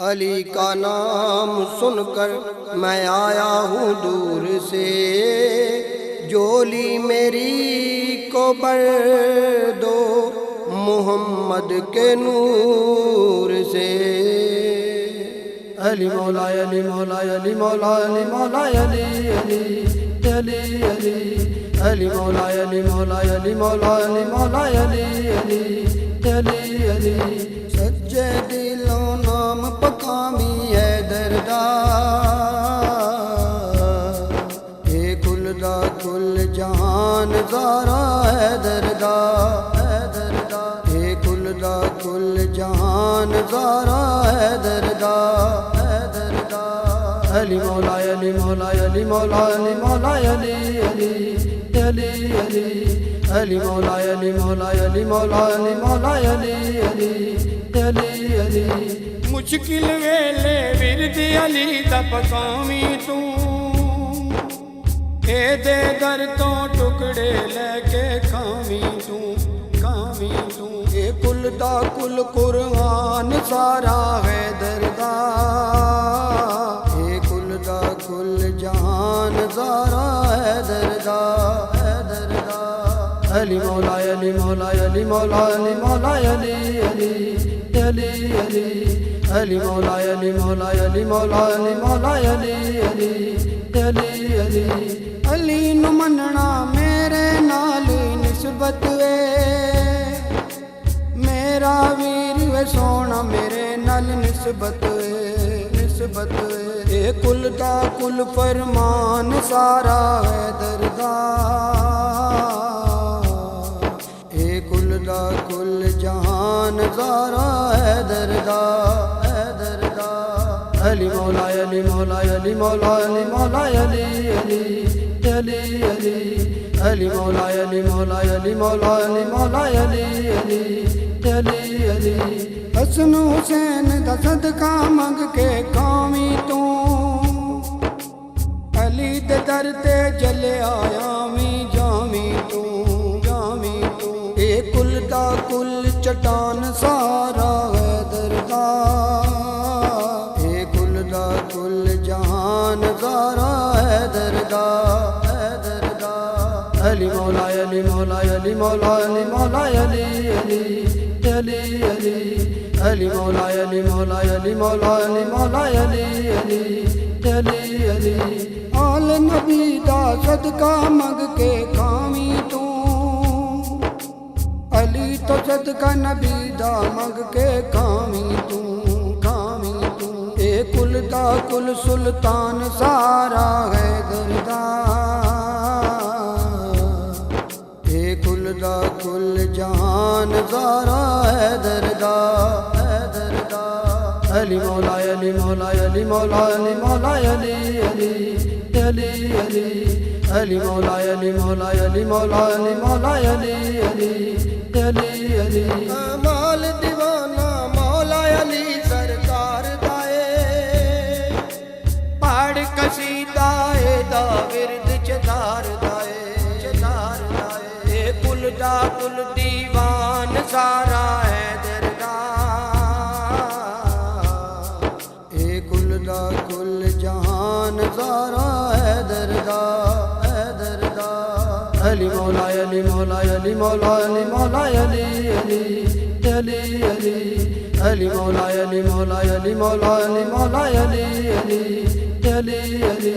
अली का नाम सुनकर मैं आया हूँ दूर से, जोली मेरी को भर दो मोहम्मद के नूर से। अली मौला अली मौला अली मौला अली मौला अली अली अली अली अली मौला अली मौला अली मौला अली मौला अली अली अली अली। सच्चे दिलों नाम पकामी है दरदा, ये खुलदा खुल जहान ज़ारा है दरदा, ये खुलदा खुल जहान ज़ारा है दरदा। अली मौला अली मौला अली मौला अली मौला अली अली अली अली अली मौला अली मौला अली मौला अली मौला अली अली अली अली। मुश्किल वेले विरद अली दा पकावी तू, दे दर तो टुकड़े लेके खावी तू खावी तू। ये कुल दा कुल कुरान सारा है दरदा, ये कुल दा कुल जहान ज़ारा है दरदा, है दरदा। अली मौला अली मौला अली मौला अली मौला अली अली अली अली अली मौला अली मौला अली मौला अली मौला अली अली अली अली। अली नू मनना मेरे नाल निस्बत वे, मेरा वीर वे सोना मेरे नाल निस्बत वे, निस्बत वे। ये कुल दा कुल फरमान सारा है दरदा, ये कुल दा कुल जहान ज़ारा है दरदा, है दरदा। अली मौला अली मौला अली मौला अली मौला अली अली अली अली अली मौला अली मौला अली मौला अली मौला अली अली अली अली। हसन हुसैन दा सदका मंग के खावी तू, अली दे दर ते जले आया मी जावी तू, जावी तू। ये कुल दा कुल चट्टान सारा है दरदा, ये कुल दा कुल जहान ज़ारा है दरदा, है दरदा। अली मौला अली मौला अली मौला अली मौला अली अली अली अली अली मौला अली मौला अली मौला अली मौला अली अली अली अली। आल नबी दा सदका मंग के खावी तू, अली तो सदका नबी दा मंग के खावी तू, खावी तू। ये कुल दा कुल सुल्तान सारा है दरदा, ये कुल दा कुल जहान ज़ारा है दरदा, है दरदा। अली मौला अली मौला अली मौला अली मौला अली अली अली अली अली मौला अली मौला अली मौला अली मौला अली अली अली अली। माल दीवाना मौला अली सरकार दाए, पढ़ कसीदा दा विरद चदार दाए, चदार दाए। ये कुल दा कुल दीवान सारा है दरदा, ये कुल दा कुल जहान ज़ारा है दरदा, है दरदा। अली मौला अली मौला अली मौला अली मौला अली अली अली अली अली मौला अली मौला अली मौला अली मौला अली अली अली अली।